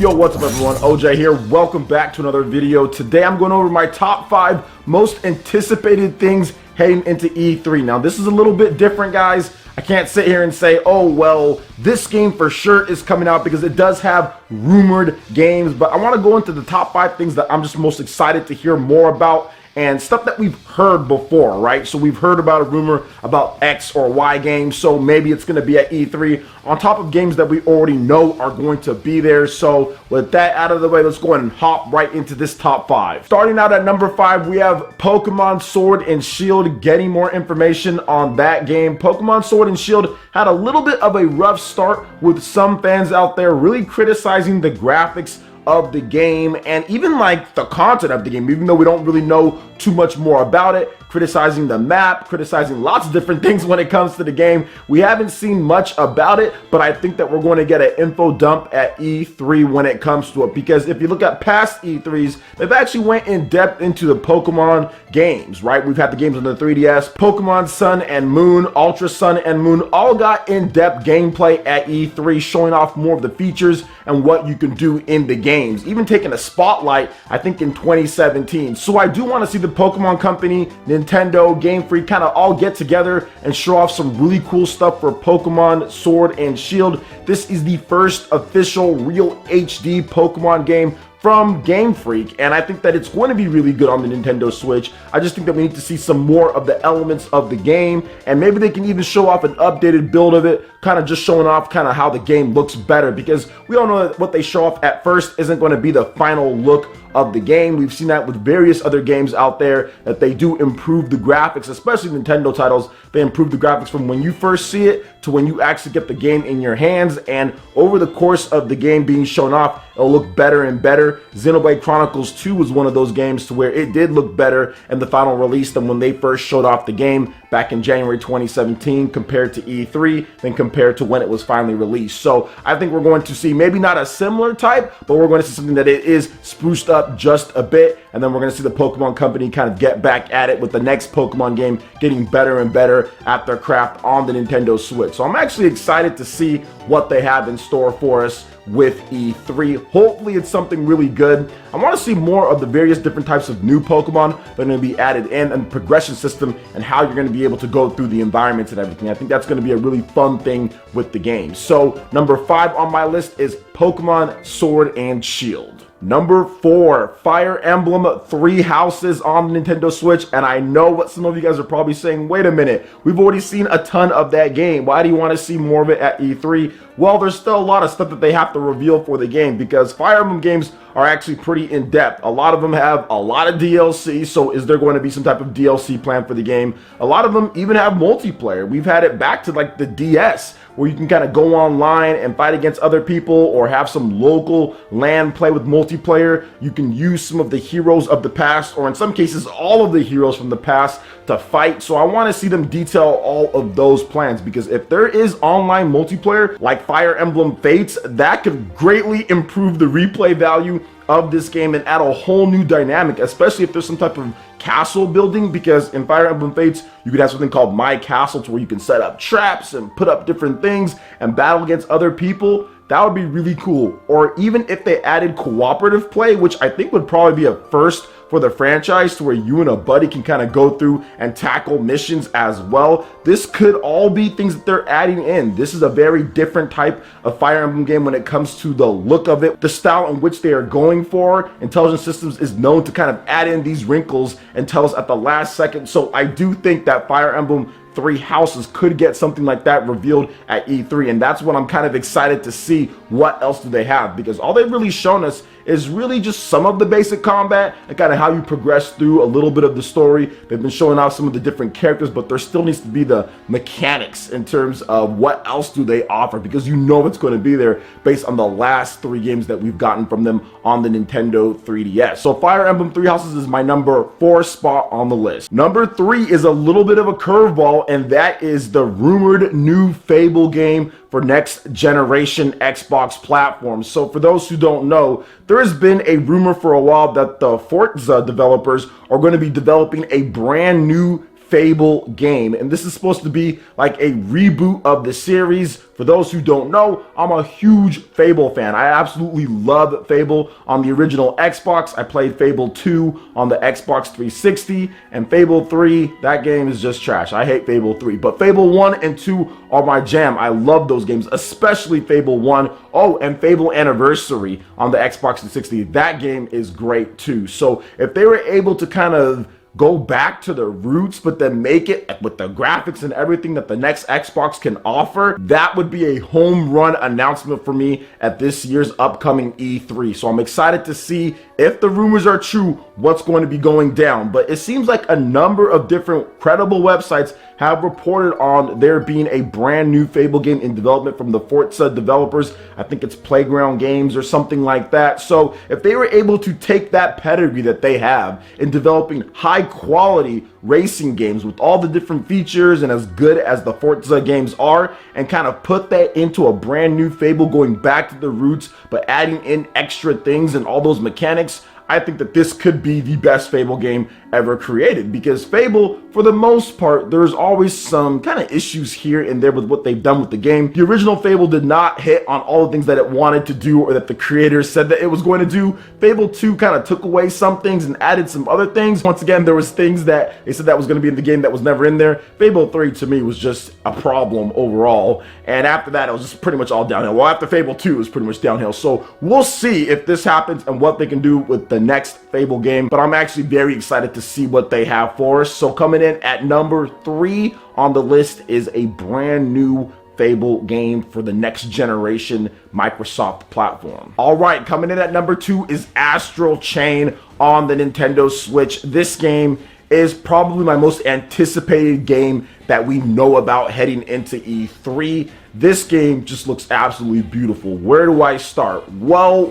Yo, what's up everyone, OJ here. Welcome back to another video. Today I'm going over my top 5 most anticipated things heading into E3. Now this is a little bit different, guys. I can't sit here and say, oh well, this game for sure is coming out, because it does have rumored games, but I want to go into the top 5 things that I'm just most excited to hear more about, and stuff that we've heard before, right? So we've heard about a rumor about X or Y games, so maybe it's going to be at E3 on top of games that we already know are going to be there. So with that out of the way, let's go ahead and hop right into this top 5. Starting out at number 5, we have Pokemon Sword and Shield. Getting more information on that game. Pokemon Sword and Shield had a little bit of a rough start, with some fans out there really criticizing the graphics of the game and even like the content of the game, even though we don't really know too much more about it, criticizing the map, criticizing lots of different things when it comes to the game. We haven't seen much about it, but I think that we're going to get an info dump at E3 when it comes to it, because if you look at past E3s, they've actually went in depth into the Pokemon games, right? We've had the games on the 3DS, Pokemon Sun and Moon, Ultra Sun and Moon, all got in-depth gameplay at E3, showing off more of the features and what you can do in the games, even taking a spotlight, I think, in 2017. So I do want to see the Pokemon Company, Nintendo, Game Freak kind of all get together and show off some really cool stuff for Pokemon Sword and Shield. This is the first official real HD Pokemon game from Game Freak, and I think that it's going to be really good on the Nintendo Switch. I just think that we need to see some more of the elements of the game, and maybe they can even show off an updated build of it, kind of just showing off kind of how the game looks better, because we all know that what they show off at first isn't going to be the final look of the game. We've seen that with various other games out there, that they do improve the graphics, especially Nintendo titles. They improve the graphics from when you first see it to when you actually get the game in your hands, and over the course of the game being shown off, it'll look better and better. Xenoblade Chronicles 2 was one of those games to where it did look better in the final release than when they first showed off the game back in January 2017 compared to E3, than compared to when it was finally released. So I think we're going to see maybe not a similar type, but we're going to see something that it is spruced up just a bit, and then we're going to see the Pokemon Company kind of get back at it with the next Pokemon game, getting better and better at their craft on the Nintendo Switch. So I'm actually excited to see what they have in store for us with E3. Hopefully it's something really good. I want to see more of the various different types of new Pokemon that are going to be added in, and the progression system, and how you're going to be able to go through the environments and everything. I think that's going to be a really fun thing with the game. So number 5 on my list is Pokemon Sword and Shield. Number 4, Fire Emblem 3 Houses on the Nintendo Switch. And I know what some of you guys are probably saying, wait a minute, we've already seen a ton of that game. Why do you want to see more of it at E3? Well, there's still a lot of stuff that they have to reveal for the game, because Fire Emblem games are actually pretty in-depth. A lot of them have a lot of DLC, so is there going to be some type of DLC plan for the game? A lot of them even have multiplayer. We've had it back to like the DS, where you can kind of go online and fight against other people, or have some local LAN play with multiplayer. You can use some of the heroes of the past, or in some cases all of the heroes from the past, to fight. So I want to see them detail all of those plans, because if there is online multiplayer like Fire Emblem Fates, that could greatly improve the replay value of this game and add a whole new dynamic, especially if there's some type of castle building, because in Fire Emblem Fates you could have something called My Castle, to where you can set up traps and put up different things and battle against other people. That would be really cool. Or even if they added cooperative play, which I think would probably be a first for the franchise, to where you and a buddy can kind of go through and tackle missions as well. This could all be things that they're adding in. This is a very different type of Fire Emblem game when it comes to the look of it, the style in which they are going for. Intelligent Systems is known to kind of add in these wrinkles and tell us at the last second. So I do think that Fire Emblem 3 Houses could get something like that revealed at E3, and that's what I'm kind of excited to see. What else do they have? Because all they've really shown us is really just some of the basic combat and kind of how you progress through a little bit of the story. They've been showing off some of the different characters, but there still needs to be the mechanics in terms of what else do they offer, because you know it's going to be there based on the last 3 games that we've gotten from them on the Nintendo 3DS. So Fire Emblem 3 Houses is my number 4 spot on the list. Number 3 is a little bit of a curveball, and that is the rumored new Fable game for next generation Xbox platforms. So for those who don't know, there has been a rumor for a while that the Forza developers are going to be developing a brand new Fable Game, and this is supposed to be like a reboot of the series. For those who don't know, I'm a huge Fable fan. I absolutely love Fable. On the original Xbox, I played Fable 2 on the Xbox 360, and Fable 3, that game is just trash. I hate Fable 3, but Fable 1 and 2 are my jam. I love those games, especially Fable 1. Oh, and Fable Anniversary on the Xbox 360. That game is great too. So if they were able to kind of go back to the roots, but then make it with the graphics and everything that the next Xbox can offer, that would be a home run announcement for me at this year's upcoming E3. So I'm excited to see, if the rumors are true, what's going to be going down. But it seems like a number of different credible websites have reported on there being a brand new Fable game in development from the Forza developers. I think it's Playground Games or something like that. So if they were able to take that pedigree that they have in developing high quality racing games with all the different features and as good as the Forza games are, and kind of put that into a brand new Fable, going back to the roots but adding in extra things and all those mechanics, I think that this could be the best Fable game ever created, because Fable, for the most part, there's always some kind of issues here and there with what they've done with the game. The original Fable did not hit on all the things that it wanted to do or that the creators said that it was going to do. Fable 2 kind of took away some things and added some other things. Once again, there was things that they said that was going to be in the game that was never in there. Fable 3 to me was just a problem overall, and after that it was just pretty much all downhill. Well, after Fable 2 it was pretty much downhill. So we'll see if this happens and what they can do with the next Fable game, but I'm actually very excited to see what they have for us. So coming in at number 3 on the list is a brand new Fable game for the next generation Microsoft platform. All right, coming in at number 2 is Astral Chain on the Nintendo Switch. This game is probably my most anticipated game that we know about heading into E3. This game just looks absolutely beautiful. Where do I start? Well,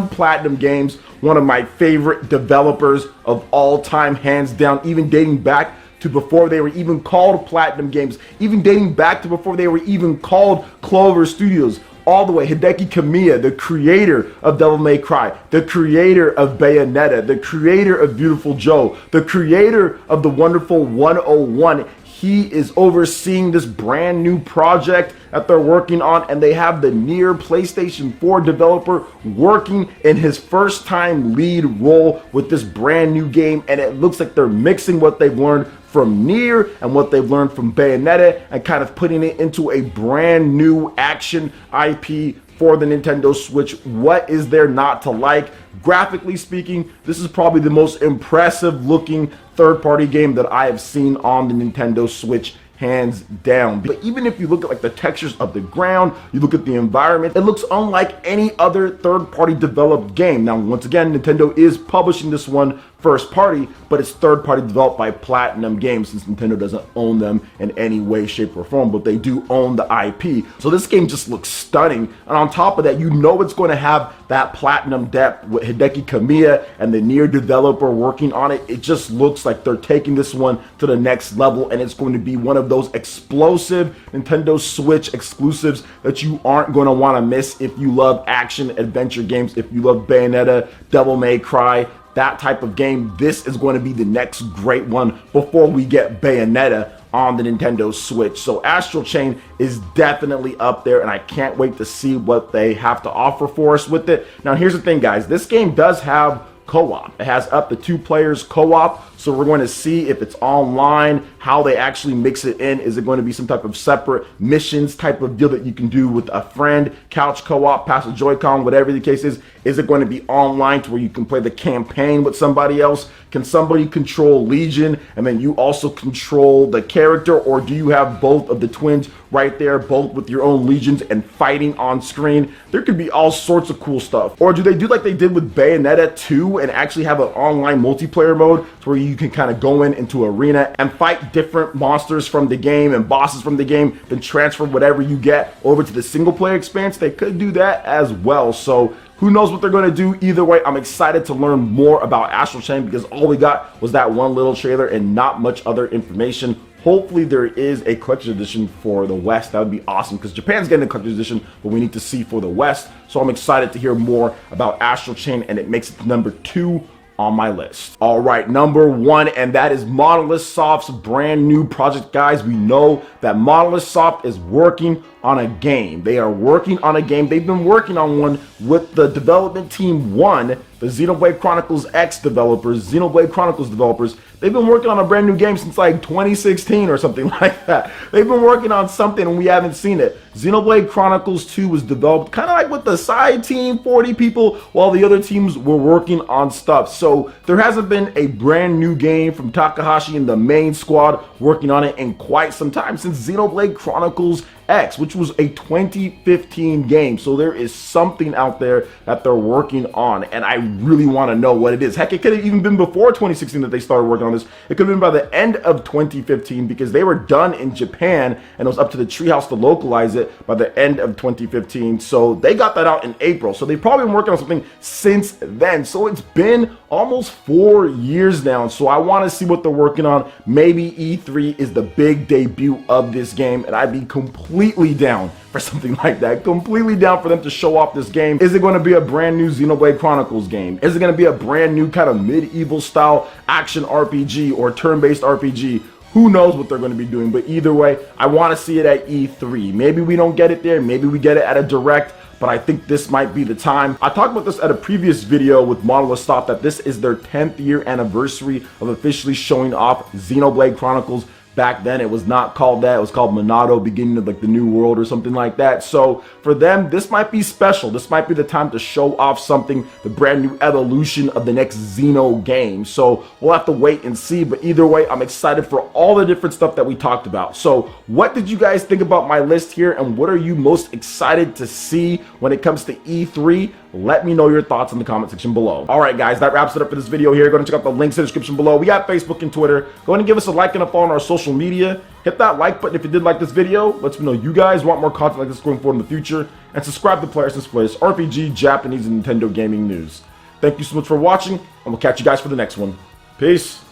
Platinum Games, one of my favorite developers of all time, hands down, even dating back to before they were even called Platinum Games, even dating back to before they were even called Clover Studios, all the way. Hideki Kamiya, the creator of Devil May Cry, the creator of Bayonetta, the creator of Beautiful Joe, the creator of the wonderful 101. He is overseeing this brand new project that they're working on, and they have the Nier PlayStation 4 developer working in his first time lead role with this brand new game, and it looks like they're mixing what they've learned from Nier and what they've learned from Bayonetta and kind of putting it into a brand new action IP for the Nintendo Switch. What is there not to like? Graphically speaking, this is probably the most impressive looking third-party game that I have seen on the Nintendo Switch, hands down. But even if you look at like the textures of the ground, you look at the environment, it looks unlike any other third-party developed game. Now, once again, Nintendo is publishing this one first party, but it's third party developed by Platinum Games, since Nintendo doesn't own them in any way, shape, or form, but they do own the IP. So this game just looks stunning, and on top of that, you know it's going to have that Platinum depth with Hideki Kamiya and the Nier developer working on it. It just looks like they're taking this one to the next level, and it's going to be one of those explosive Nintendo Switch exclusives that you aren't going to want to miss if you love action adventure games, if you love Bayonetta, Devil May Cry, that type of game. This is going to be the next great one before we get Bayonetta on the Nintendo Switch. So Astral Chain is definitely up there, and I can't wait to see what they have to offer for us with it. Now, here's the thing, guys. This game does have co-op. It has up to 2 players co-op, so we're going to see if it's online, how they actually mix it in. Is it going to be some type of separate missions type of deal that you can do with a friend, couch co-op, pass a Joy-Con, whatever the case is? Is it going to be online to where you can play the campaign with somebody else? Can somebody control Legion and then you also control the character, or do you have both of the twins right there, both with your own legions and fighting on screen? There could be all sorts of cool stuff. Or do they do like they did with Bayonetta 2 and actually have an online multiplayer mode to where you can kind of go into arena and fight different monsters from the game and bosses from the game, then transfer whatever you get over to the single player experience? They could do that as well. So who knows what they're going to do? Either way, I'm excited to learn more about Astral Chain, because all we got was that one little trailer and not much other information. Hopefully there is a collector's edition for the West. That would be awesome, because Japan's getting a collector's edition, but we need to see for the West. So I'm excited to hear more about Astral Chain, and it makes it number 2 on my list. All right, number 1, and that is Monolith Soft's brand new project. Guys, we know that Monolith Soft is working on a game. They are working on a game. They've been working on one with the development team 1, the Xenoblade Chronicles X developers, Xenoblade Chronicles developers. They've been working on a brand new game since like 2016 or something like that. They've been working on something and we haven't seen it. Xenoblade Chronicles 2 was developed kind of like with the side team, 40 people, while the other teams were working on stuff. So there hasn't been a brand new game from Takahashi and the main squad working on it in quite some time, since Xenoblade Chronicles X, which was a 2015 game. So there is something out there that they're working on, and I really want to know what it is. Heck, it could have even been before 2016 that they started working on this. It could have been by the end of 2015, because they were done in Japan and it was up to the Treehouse to localize it by the end of 2015. So they got that out in April. So they've probably been working on something since then. So it's been almost 4 years now. So I want to see what they're working on. Maybe E3 is the big debut of this game, and I'd be completely down for something like that. Completely down for them to show off this game. Is it going to be a brand new Xenoblade Chronicles game? Is it going to be a brand new kind of medieval style action RPG or turn-based RPG? Who knows what they're going to be doing, but either way, I want to see it at E3. Maybe we don't get it there, maybe we get it at a direct, but I think this might be the time. I talked about this at a previous video with Monolith Soft, that this is their 10th year anniversary of officially showing off Xenoblade Chronicles. Back then it was not called that, it was called Monado, beginning of like the new world or something like that. So for them, this might be special. This might be the time to show off something, the brand new evolution of the next Xeno game. So we'll have to wait and see, but either way, I'm excited for all the different stuff that we talked about. So what did you guys think about my list here, and what are you most excited to see when it comes to E3? Let me know your thoughts in the comment section below. All right, guys, that wraps it up for this video here. Go and check out the links in the description below. We got Facebook and Twitter. Go ahead and give us a like and a follow on our social media. Hit that like button if you did like this video. Let me know you guys want more content like this going forward in the future. And subscribe to PlayerEssence for latest RPG, Japanese, and Nintendo gaming news. Thank you so much for watching, and we'll catch you guys for the next one. Peace.